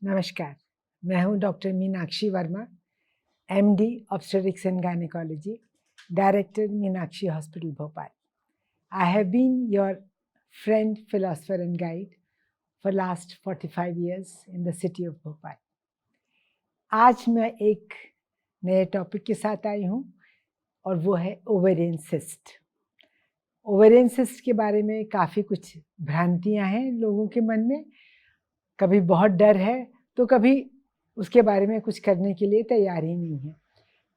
नमस्कार, मैं हूं doctor Meenakshi Verma, MD obstetrics and gynaecology, director Meenakshi hospital Bhopal. I have been your friend, philosopher and guide for last 45 years in the city of Bhopal. आज मैं एक नए topic के साथ आई हूँ और वो है ओवेरियन सिस्ट. ओवेरियन सिस्ट के बारे में काफ़ी कुछ भ्रांतियाँ हैं लोगों के मन में. कभी बहुत डर है तो कभी उसके बारे में कुछ करने के लिए तैयार ही नहीं है.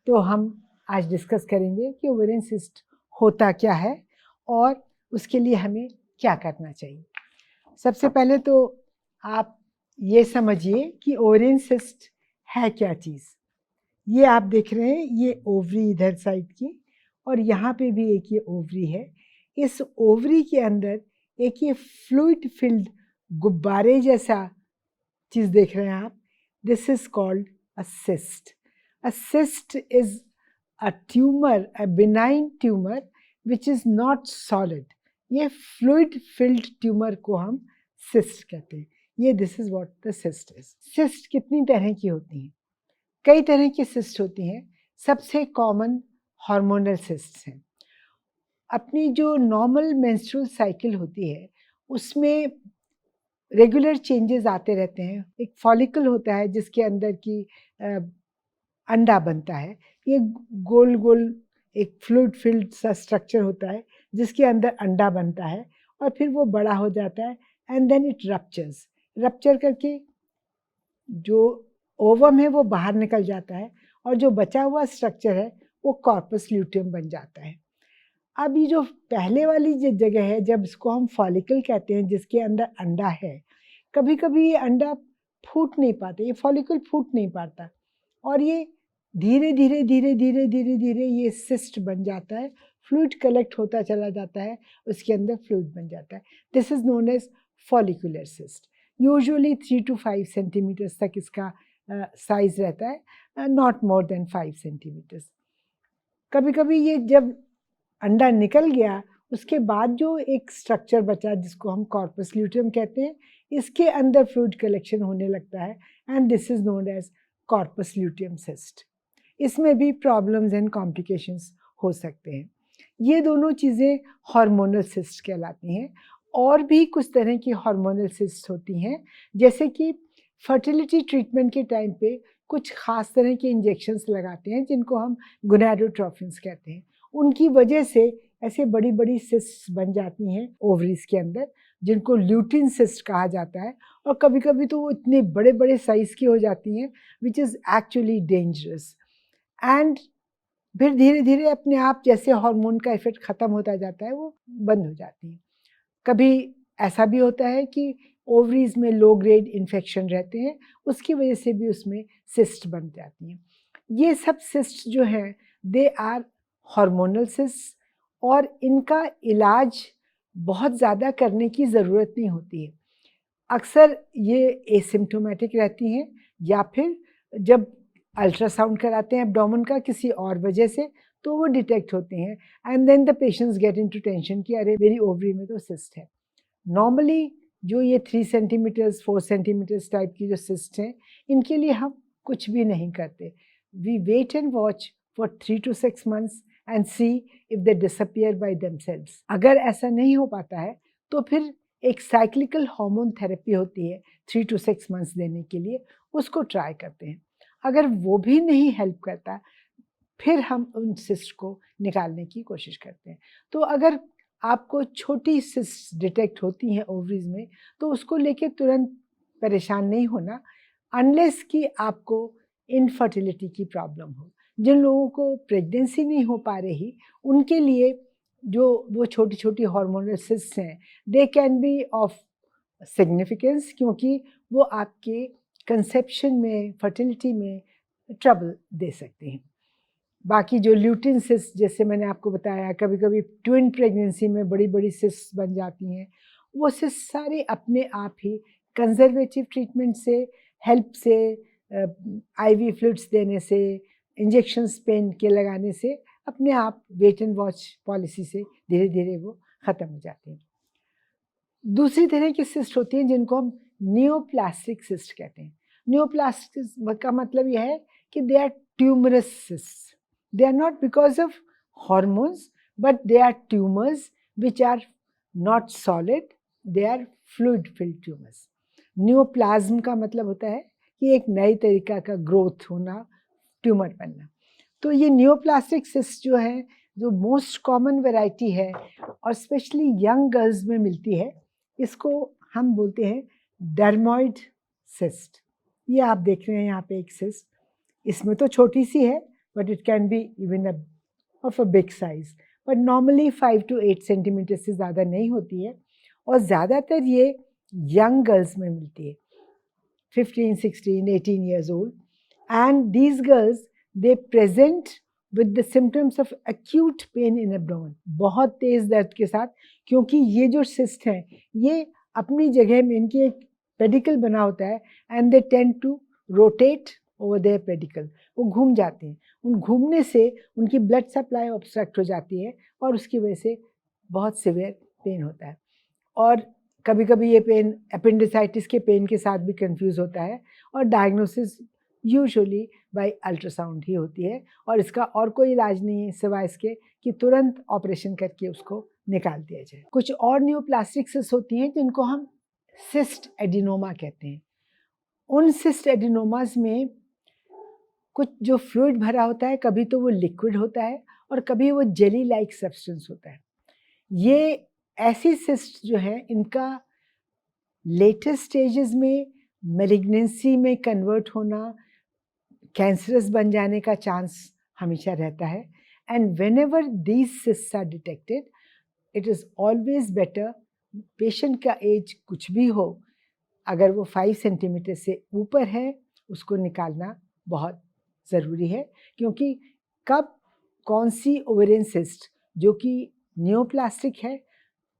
तो हम आज डिस्कस करेंगे कि ओवेरियन सिस्ट होता क्या है और उसके लिए हमें क्या करना चाहिए. सबसे पहले तो आप ये समझिए कि ओवेरियन सिस्ट है क्या चीज़. ये आप देख रहे हैं, ये ओवरी इधर साइड की और यहाँ पे भी एक ये ओवरी है. इस ओवरी के अंदर एक ये फ्लूइड फिल्ड गुब्बारे जैसा चीज़ देख रहे हैं आप. This is called a cyst. A cyst is a tumour, a benign tumour which is not solid. ये फ्लूइड फिल्ड ट्यूमर को हम सिस्ट कहते हैं. ये this is what the cyst is. Cyst कितनी तरह की होती हैं? कई तरह की सिस्ट होती हैं. सबसे कॉमन हार्मोनल सिस्ट हैं. अपनी जो नॉर्मल मेंस्ट्रुअल साइकिल होती है उसमें रेगुलर चेंजेस आते रहते हैं. एक फॉलिकल होता है जिसके अंदर की अंडा बनता है. ये गोल गोल एक फ्लूइड फिल्ड सा स्ट्रक्चर होता है जिसके अंदर अंडा बनता है और फिर वो बड़ा हो जाता है and then it ruptures. Rupture करके जो ओवम है वो बाहर निकल जाता है और जो बचा हुआ स्ट्रक्चर है वो कॉर्पस ल्यूटियम बन जाता है. अब ये जो पहले वाली जो जगह है जब इसको हम फॉलिकल कहते हैं जिसके अंदर अंडा है, कभी कभी ये अंडा फूट नहीं पाते, ये फॉलिकल फूट नहीं पाता और ये धीरे धीरे धीरे धीरे धीरे धीरे ये सिस्ट बन जाता है. फ्लूइड कलेक्ट होता चला जाता है, उसके अंदर फ्लूइड बन जाता है. This is known as follicular cyst. Usually 3 to 5 centimetres तक इसका साइज रहता है, नॉट मोर देन 5 सेंटीमीटर्स. कभी कभी ये जब अंडा निकल गया उसके बाद जो एक स्ट्रक्चर बचा जिसको हम कॉर्पस ल्यूटियम कहते हैं, इसके अंदर फ्लूइड कलेक्शन होने लगता है and this is known as corpus luteum cyst. इसमें भी प्रॉब्लम्स एंड कॉम्प्लिकेशंस हो सकते हैं. ये दोनों चीज़ें हार्मोनल सिस्ट कहलाती हैं. और भी कुछ तरह की हार्मोनल सिस्ट होती हैं, जैसे कि फर्टिलिटी ट्रीटमेंट के टाइम पे कुछ खास तरह के इंजेक्शंस लगाते हैं जिनको हम गोनाडोट्रोफिन्स कहते हैं. उनकी वजह से ऐसे बड़ी बड़ी सिस्ट बन जाती हैं ओवरीज के अंदर जिनको ल्यूटिन सिस्ट कहा जाता है. और कभी कभी तो वो इतने बड़े बड़े साइज की हो जाती हैं which is actually dangerous. And फिर धीरे धीरे अपने आप जैसे हार्मोन का इफेक्ट ख़त्म होता जाता है वो बंद हो जाती हैं. कभी ऐसा भी होता है कि ओवरीज में लो ग्रेड इन्फेक्शन रहते हैं, उसकी वजह से भी उसमें सिस्ट बन जाती हैं. ये सब सिस्ट जो हैं दे आर हार्मोनल सिस्ट और इनका इलाज बहुत ज़्यादा करने की ज़रूरत नहीं होती है. अक्सर ये एसिम्प्टोमेटिक रहती हैं या फिर जब अल्ट्रासाउंड कराते हैं एब्डोमेन का किसी और वजह से तो वो डिटेक्ट होते हैं and then the patients get into tension कि अरे मेरी ओवरी में तो सिस्ट है. नॉर्मली जो ये 3 सेंटीमीटर्स 4 सेंटीमीटर्स टाइप की जो सिस्ट हैं इनके लिए हम कुछ भी नहीं करते. We wait and watch for 3 to 6 months and see if they disappear by themselves. अगर ऐसा नहीं हो पाता है तो फिर एक साइक्लिकल हार्मोन थेरेपी होती है 3 to 6 months देने के लिए, उसको ट्राई करते हैं. अगर वो भी नहीं हेल्प करता फिर हम उन सिस्ट को निकालने की कोशिश करते हैं. तो अगर आपको छोटी सिस्ट डिटेक्ट होती हैं ओवरीज में तो उसको लेके तुरंत परेशान नहीं होना अनलेस कि आपको इनफर्टिलिटी की प्रॉब्लम हो. जिन लोगों को प्रेगनेंसी नहीं हो पा रही उनके लिए जो वो छोटी छोटी हार्मोनल सिस्ट हैं they can be of significance क्योंकि वो आपके कंसेप्शन में फर्टिलिटी में ट्रबल दे सकते हैं. बाकी जो ल्यूटिन सिस्ट जैसे मैंने आपको बताया, कभी कभी ट्विन प्रेगनेंसी में बड़ी बड़ी सिस्ट बन जाती हैं. वो सिस्ट सारे अपने आप ही कंजर्वेटिव ट्रीटमेंट से, हेल्प से, आईवी फ्लूइड्स देने से, इंजेक्शंस पेन के लगाने से अपने आप वेट एंड वॉच पॉलिसी से धीरे धीरे वो ख़त्म हो जाती हैं. दूसरी तरह की सिस्ट होती हैं जिनको हम नियोप्लास्टिक सिस्ट कहते हैं. न्यूप्लास्टिक का मतलब यह है कि they are tumorous cyst, they are not because of hormones but they are tumours which are not solid, they are fluid filled tumours. Neoplasm का मतलब होता है कि एक नए तरीका का ग्रोथ होना, ट्यूमर बनना। तो ये न्यूप्लास्टिक सिस्ट जो है, जो मोस्ट कॉमन वैरायटी है और स्पेशली यंग गर्ल्स में मिलती है, इसको हम बोलते हैं डर्मोइड सिस्ट। ये आप देख रहे हैं यहाँ पे एक सिस्ट, इसमें तो छोटी सी है but it can be even of a big size, but normally 5 to 8 centimetre से ज़्यादा नहीं होती है और ज़्यादातर ये यंग गर्ल्स में मिलती है, 15, 16, 18 years old, and these girls they present with the symptoms of acute pain in abdomen, बहुत तेज दर्द के साथ, क्योंकि ये जो सिस्ट हैं ये अपनी जगह में इनकी एक पेडिकल बना होता है and they tend to rotate over their pedicle, वो घूम जाते हैं, उन घूमने से उनकी ब्लड सप्लाई ऑब्स्ट्रक्ट हो जाती है और उसकी वजह से बहुत सिवियर पेन होता है। और कभी कभी ये पेन अपेंडिसाइटिस के पेन के साथ भी कंफ्यूज होता है और डायग्नोसिस यूजुअली बाय अल्ट्रासाउंड ही होती है और इसका और कोई इलाज नहीं है सिवाय इसके कि तुरंत ऑपरेशन करके उसको निकाल दिया जाए। कुछ और न्यूप्लास्टिक सिस्ट होती हैं जिनको हम सिस्ट एडिनोमा कहते हैं। उन सिस्ट एडिनोमास में कुछ जो फ्लूइड भरा होता है, कभी तो वो लिक्विड होता है और कभी वो जेली लाइक सब्सटेंस होता है। ये ऐसी सिस्ट जो है, इनका लेटेस्ट स्टेजेस में मैलिग्नेंसी में कन्वर्ट होना, कैंसरस बन जाने का चांस हमेशा रहता है। And whenever these cysts are detected, it is always better, patient का एज कुछ भी हो, अगर वो 5 सेंटीमीटर से ऊपर है उसको निकालना बहुत ज़रूरी है, क्योंकि कब कौन सी ओवेरियन सिस्ट जो कि न्यूप्लास्टिक है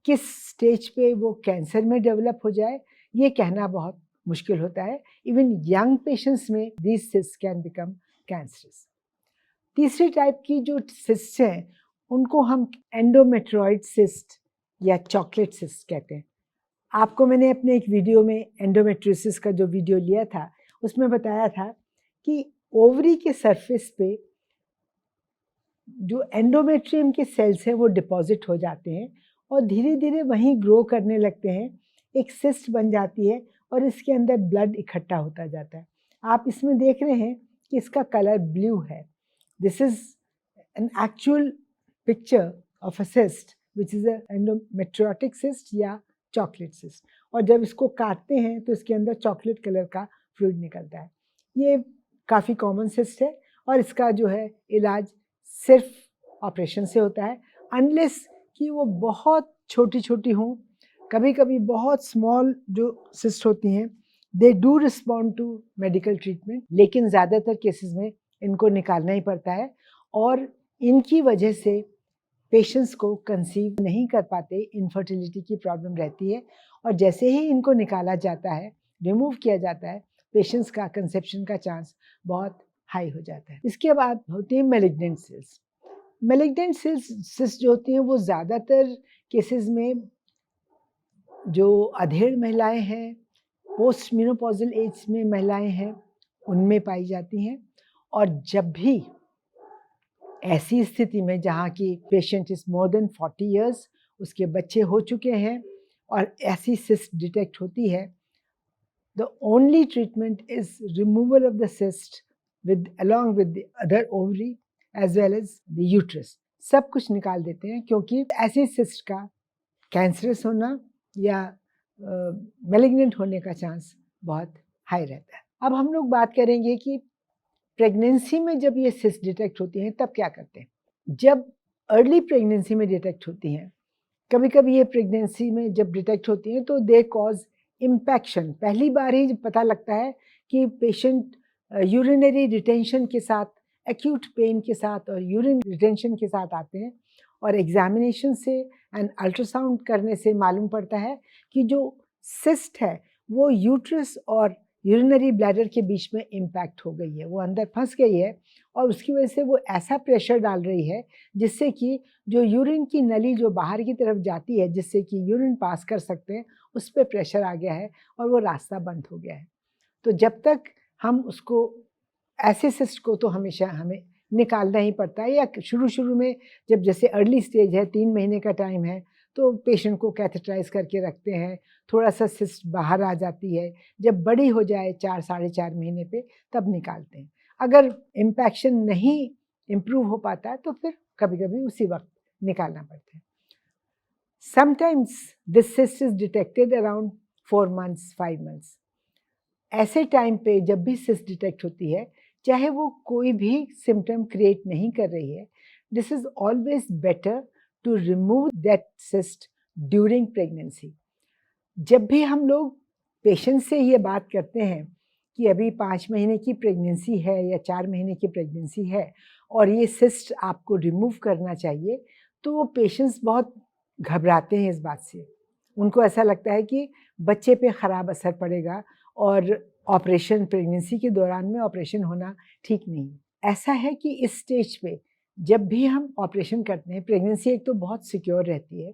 किस स्टेज पे वो कैंसर में डेवलप हो जाए ये कहना बहुत मुश्किल होता है। इवन यंग पेशेंट्स में these cyst can become cancerous. तीसरी टाइप की जो सिस्ट हैं उनको हम एंडोमेट्रॉइड सिस्ट या चॉकलेट सिस्ट कहते हैं। आपको मैंने अपने एक वीडियो में एंडोमेट्रियोसिस का जो वीडियो लिया था उसमें बताया था कि ओवरी के सरफेस पे जो एंडोमेट्रियम के सेल्स हैं वो डिपॉजिट हो जाते हैं और धीरे धीरे वहीं ग्रो करने लगते हैं, एक सिस्ट बन जाती है और इसके अंदर ब्लड इकट्ठा होता जाता है। आप इसमें देख रहे हैं कि इसका कलर ब्लू है। This is an actual picture of a cyst which is a endometriotic cyst या चॉकलेट सिस्ट, और जब इसको काटते हैं तो इसके अंदर चॉकलेट कलर का फ्लूइड निकलता है। ये काफ़ी कॉमन सिस्ट है और इसका जो है इलाज सिर्फ ऑपरेशन से होता है, अनलेस कि वो बहुत छोटी छोटी हों। कभी कभी बहुत स्मॉल जो सिस्ट होती हैं they do respond to medical treatment, लेकिन ज़्यादातर केसेस में इनको निकालना ही पड़ता है और इनकी वजह से पेशेंट्स को कंसीव नहीं कर पाते, इनफर्टिलिटी की प्रॉब्लम रहती है और जैसे ही इनको निकाला जाता है, रिमूव किया जाता है, पेशेंट्स का कंसेप्शन का चांस बहुत हाई हो जाता है। इसके बाद होती है मैलिग्नेंट सेल्स। मैलिग्नेंट सिस्ट जो होती हैं वो ज़्यादातर केसेस में जो अधेड़ महिलाएं हैं, पोस्ट मेनोपॉजल एज में महिलाएं हैं, उनमें पाई जाती हैं। और जब भी ऐसी स्थिति में जहाँ की patient is more than 40 years, उसके बच्चे हो चुके हैं और ऐसी सिस्ट डिटेक्ट होती है, the only treatment is removal of the cyst with along with the other ovary as well as the uterus. सब कुछ निकाल देते हैं क्योंकि ऐसी सिस्ट का कैंसरस होना या मैलिग्नेंट होने का चांस बहुत हाई रहता है। अब हम लोग बात करेंगे कि प्रेगनेंसी में जब ये सिस्ट डिटेक्ट होती हैं तब क्या करते हैं। जब अर्ली प्रेगनेंसी में डिटेक्ट होती हैं, कभी कभी ये प्रेगनेंसी में जब डिटेक्ट होती हैं तो दे कॉज इम्पैक्शन। पहली बार ही पता लगता है कि पेशेंट यूरिनरी रिटेंशन के साथ, एक्यूट पेन के साथ और यूरिन रिटेंशन के साथ आते हैं और एग्जामिनेशन से एंड अल्ट्रासाउंड करने से मालूम पड़ता है कि जो सिस्ट है वो यूट्रस और यूरिनरी ब्लैडर के बीच में इम्पैक्ट हो गई है, वो अंदर फंस गई है और उसकी वजह से वो ऐसा प्रेशर डाल रही है जिससे कि जो यूरिन की नली जो बाहर की तरफ जाती है जिससे कि यूरिन पास कर सकते हैं, उस पर प्रेशर आ गया है और वो रास्ता बंद हो गया है। तो जब तक हम उसको ऐसे सिस्ट को तो हमेशा हमें निकालना ही पड़ता है, या शुरू में जब जैसे अर्ली स्टेज है, 3 महीने का टाइम है, तो पेशेंट को कैथेटराइज करके रखते हैं, थोड़ा सा सिस्ट बाहर आ जाती है, जब बड़ी हो जाए 4 साढ़े 4 महीने पे तब निकालते हैं। अगर इम्पैक्शन नहीं इम्प्रूव हो पाता है तो फिर कभी-कभी उसी वक्त निकालना पड़ता है। Sometimes this cyst is detected around 4 months 5 months. ऐसे टाइम पे जब भी सिस्ट डिटेक्ट होती है, चाहे वो कोई भी सिम्टम क्रिएट नहीं कर रही है, this is always better to remove that cyst during pregnancy. जब भी हम लोग पेशेंट से ये बात करते हैं कि अभी 5 महीने की प्रेगनेंसी है या 4 महीने की प्रेगनेंसी है और ये सिस्ट आपको रिमूव करना चाहिए, तो वो पेशेंट्स बहुत घबराते हैं इस बात से। उनको ऐसा लगता है कि बच्चे पे ख़राब असर पड़ेगा और ऑपरेशन, प्रेगनेंसी के दौरान में ऑपरेशन होना ठीक नहीं। ऐसा है कि इस स्टेज पे जब भी हम ऑपरेशन करते हैं, प्रेगनेंसी एक तो बहुत सिक्योर रहती है,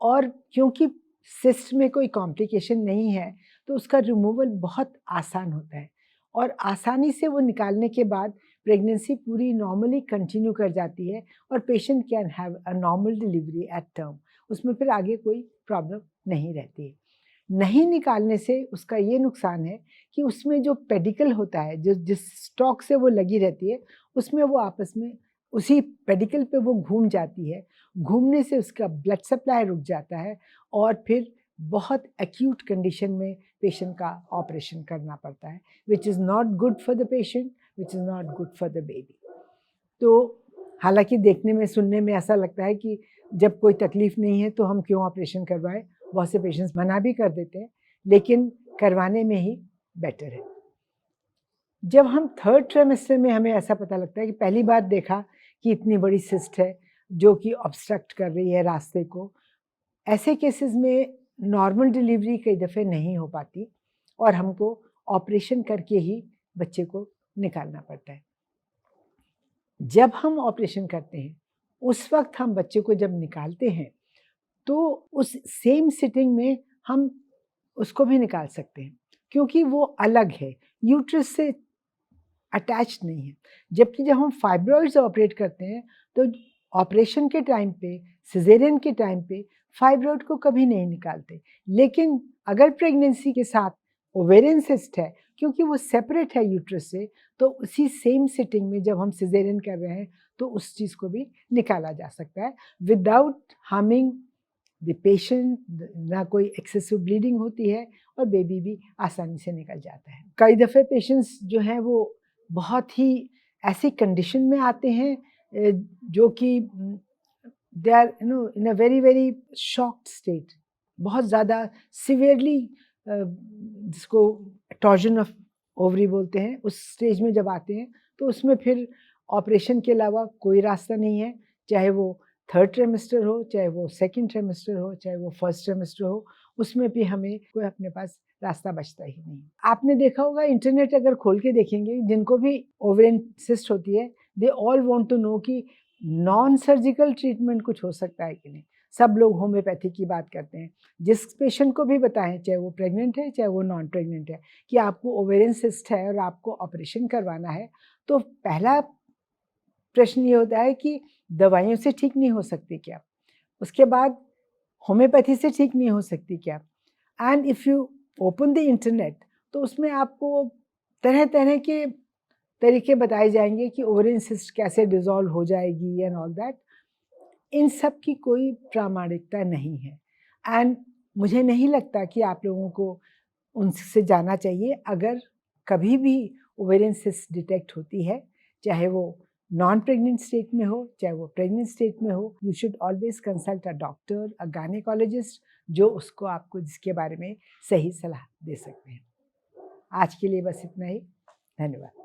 और क्योंकि सिस्ट में कोई कॉम्प्लिकेशन नहीं है तो उसका रिमूवल बहुत आसान होता है, और आसानी से वो निकालने के बाद प्रेगनेंसी पूरी नॉर्मली कंटिन्यू कर जाती है और patient can have a normal delivery at term. उसमें फिर आगे कोई प्रॉब्लम नहीं रहती है। नहीं निकालने से उसका ये नुकसान है कि उसमें जो पेडिकल होता है, जो जिस स्टॉक से वो लगी रहती है, उसमें वो आपस में उसी पेडिकल पे वो घूम जाती है। घूमने से उसका ब्लड सप्लाई रुक जाता है और फिर बहुत एक्यूट कंडीशन में पेशेंट का ऑपरेशन करना पड़ता है, which is not good for the patient, which is not good for the baby. तो हालांकि देखने में, सुनने में ऐसा लगता है कि जब कोई तकलीफ नहीं है तो हम क्यों ऑपरेशन करवाएं, बहुत से पेशेंट्स मना भी कर देते हैं, लेकिन करवाने में ही बेटर है। जब हम 3rd ट्राइमेस्टर में हमें ऐसा पता लगता है कि पहली बार देखा कि इतनी बड़ी सिस्ट है जो कि ऑब्स्ट्रक्ट कर रही है रास्ते को, ऐसे केसेस में नॉर्मल डिलीवरी कई दफ़े नहीं हो पाती और हमको ऑपरेशन करके ही बच्चे को निकालना पड़ता है। जब हम ऑपरेशन करते हैं, उस वक्त हम बच्चे को जब निकालते हैं तो उस सेम सिटिंग में हम उसको भी निकाल सकते हैं, क्योंकि वो अलग है, यूट्रस से अटैच्ड नहीं है। जबकि जब हम फाइब्रॉइड्स ऑपरेट करते हैं तो ऑपरेशन के टाइम पे, सिजेरियन के टाइम पे फाइब्रॉइड को कभी नहीं निकालते। लेकिन अगर प्रेगनेंसी के साथ ओवेरियन सिस्ट है, क्योंकि वो सेपरेट है यूट्रस से, तो उसी सेम सिटिंग में जब हम सिजेरियन कर रहे हैं तो उस चीज़ को भी निकाला जा सकता है विदाउट हार्मिंग द पेशेंट। ना कोई एक्सेसिव ब्लीडिंग होती है और बेबी भी आसानी से निकल जाता है। कई दफ़े पेशेंट्स जो हैं वो बहुत ही ऐसी कंडीशन में आते हैं जो कि they are in a very shocked state, बहुत ज़्यादा सिवियरली, जिसको टॉर्जन ऑफ ओवरी बोलते हैं, उस स्टेज में जब आते हैं तो उसमें फिर ऑपरेशन के अलावा कोई रास्ता नहीं है, चाहे वो 3rd ट्राइमेस्टर हो, चाहे वो 2nd ट्राइमेस्टर हो, चाहे वो 1st ट्राइमेस्टर हो, उसमें भी हमें कोई अपने पास रास्ता बचता ही नहीं। आपने देखा होगा, इंटरनेट अगर खोल के देखेंगे, जिनको भी ओवेरियन सिस्ट होती है, they all want to know कि नॉन सर्जिकल ट्रीटमेंट कुछ हो सकता है कि नहीं। सब लोग होम्योपैथी की बात करते हैं। जिस पेशेंट को भी बताएं, चाहे वो प्रेग्नेंट है चाहे वो नॉन प्रेग्नेंट है, कि आपको ओवेरियन सिस्ट है और आपको ऑपरेशन करवाना है, तो पहला प्रश्न ये होता है कि दवाइयों से ठीक नहीं हो सकती क्या? उसके बाद होम्योपैथी से ठीक नहीं हो सकती क्या? And if you open the internet, तो उसमें आपको तरह तरह के तरीके बताए जाएंगे कि ओवेरियन सिस्ट कैसे डिसॉल्व हो जाएगी एंड ऑल दैट। इन सब की कोई प्रामाणिकता नहीं है, एंड मुझे नहीं लगता कि आप लोगों को उनसे जाना चाहिए। अगर कभी भी ओवेरियन सिस्ट डिटेक्ट होती है, चाहे वो नॉन प्रेग्नेंट स्टेट में हो, चाहे वो प्रेग्नेंट स्टेट में हो, you should always consult a doctor, a gynaecologist, जो उसको आपको जिसके बारे में सही सलाह दे सकते हैं। आज के लिए बस इतना ही। धन्यवाद।